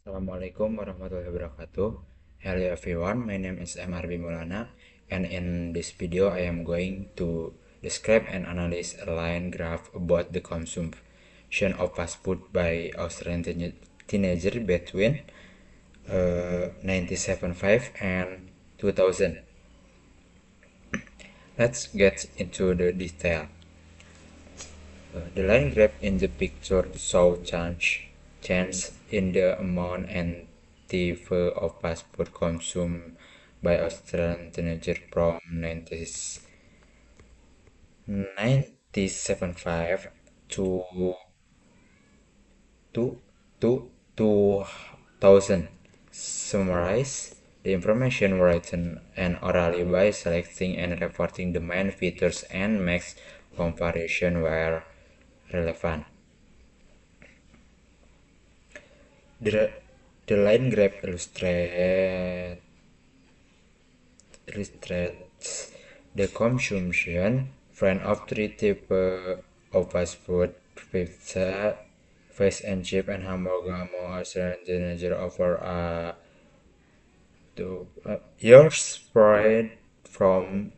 Assalamualaikum warahmatullahi wabarakatuh. Hello everyone, my name is MRB Maulana, and in this video I am going to describe and analyze a line graph about the consumption of fast food by Australian teenager between 1975 and 2000. Let's get into the detail. The line graph in the picture shows change in the amount and type of fast food consumed by Australian teenagers from 1975 to 2000. Summarize the information written and orally by selecting and reporting the main features and makes comparison where relevant. The line graph illustrates the consumption trend of three types of fast food: pizza, fish and chip, and hamburger among Australian teenagers over a 2 years spread from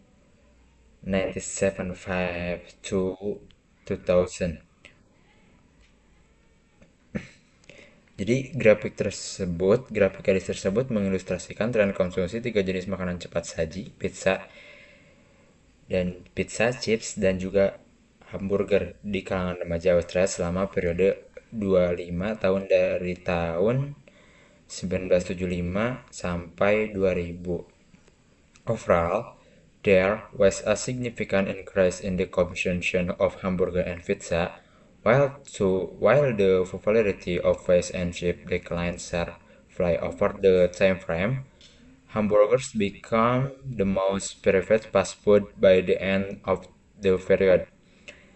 1975 to 2000. Jadi grafik tersebut mengilustrasikan tren konsumsi tiga jenis makanan cepat saji, pizza, chips, dan juga hamburger di kalangan remaja Australia selama periode 25 tahun dari tahun 1975 sampai 2000. Overall, there was a significant increase in the consumption of hamburger and pizza, while the popularity of fish and chips declined sharply over the time frame. Hamburgers became the most preferred fast food by the end of the period.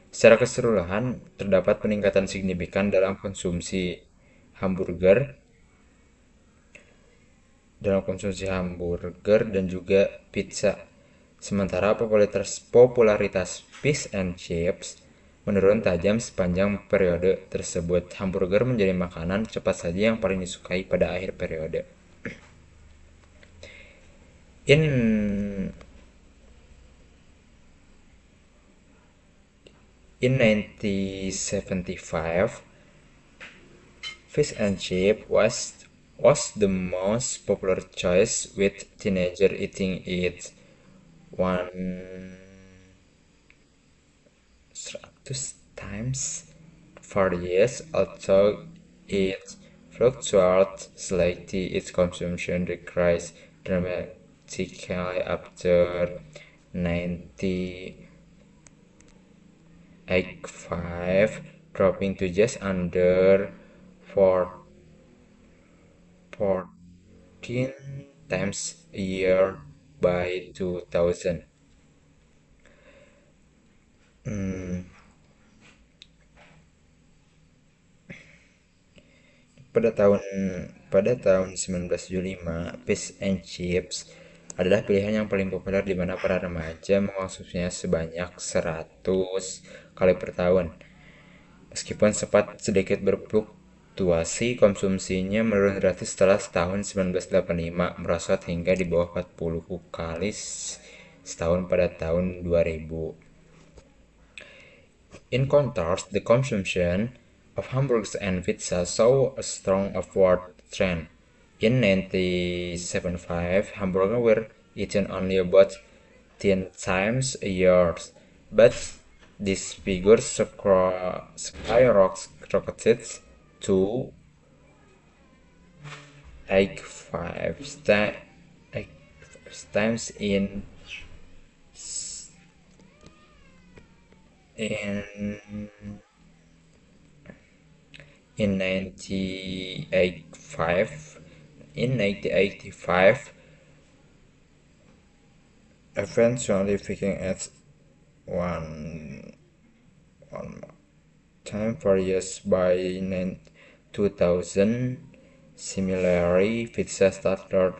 Secara keseluruhan, terdapat peningkatan signifikan dalam konsumsi hamburger dan juga pizza. Sementara popularitas fish and chips menurun tajam sepanjang periode tersebut. Hamburger menjadi makanan cepat saji yang paling disukai pada akhir periode. In 1975, fish and chip was the most popular choice, with teenagers eating it 100 times for years. Although it fluctuated slightly, its consumption decreased dramatically after 1985, dropping to just under 14 times a year by 2000. Pada tahun 1975, fish and chips adalah pilihan yang paling populer di mana para remaja mengkonsumsinya sebanyak 100 kali per tahun. Meskipun sempat sedikit berfluktuasi, konsumsinya menurun drastis setelah tahun 1985, merosot hingga di bawah 40 kali setahun pada tahun 2000. In contrast, the consumption of hamburgers and pizza saw a strong upward trend. In 1975, hamburgers were eaten only about 10 times a year, but this figure skyrocketed to 85 times in 1985, eventually peaking at one time for years by 2000. Similarly, pizza started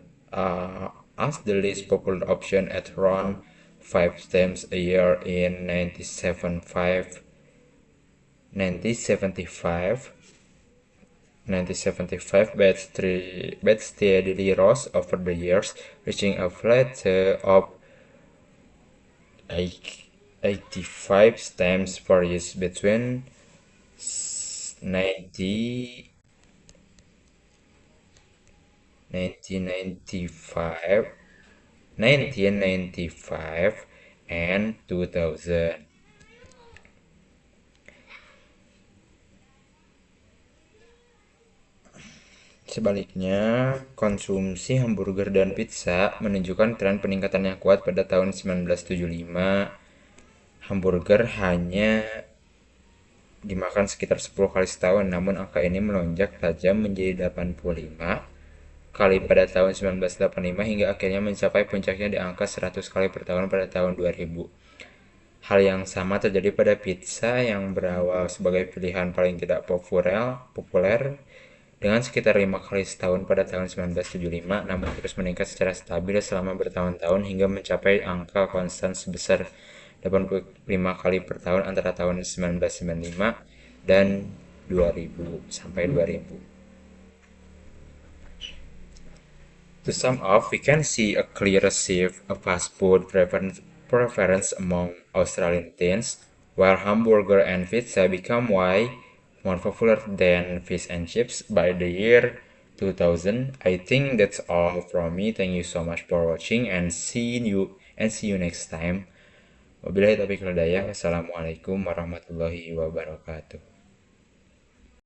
as the least popular option at around 5 times a year in 1975. 1975, but steadily rose over the years, reaching a plateau of 85 stamps per use between 90 1995 1995 and 2000. Sebaliknya, konsumsi hamburger dan pizza menunjukkan tren peningkatan yang kuat pada tahun 1975. Hamburger hanya dimakan sekitar 10 kali setahun, namun angka ini melonjak tajam menjadi 85 kali pada tahun 1985 hingga akhirnya mencapai puncaknya di angka 100 kali per tahun pada tahun 2000. Hal yang sama terjadi pada pizza yang berawal sebagai pilihan paling tidak populer dengan sekitar 5 kali setahun pada tahun 1975, namun terus meningkat secara stabil selama bertahun-tahun hingga mencapai angka konstan sebesar 85 kali per tahun antara tahun 1995 dan 2000 sampai 2000. To sum up, we can see a clear shift of fast food preference among Australian teens, while hamburger and pizza become way more popular than fish and chips by the year 2000. I think that's all from me. Thank you so much for watching and see you next time. Wabillahi taufiq wal hidayah. Wassalamualaikum warahmatullahi wabarakatuh.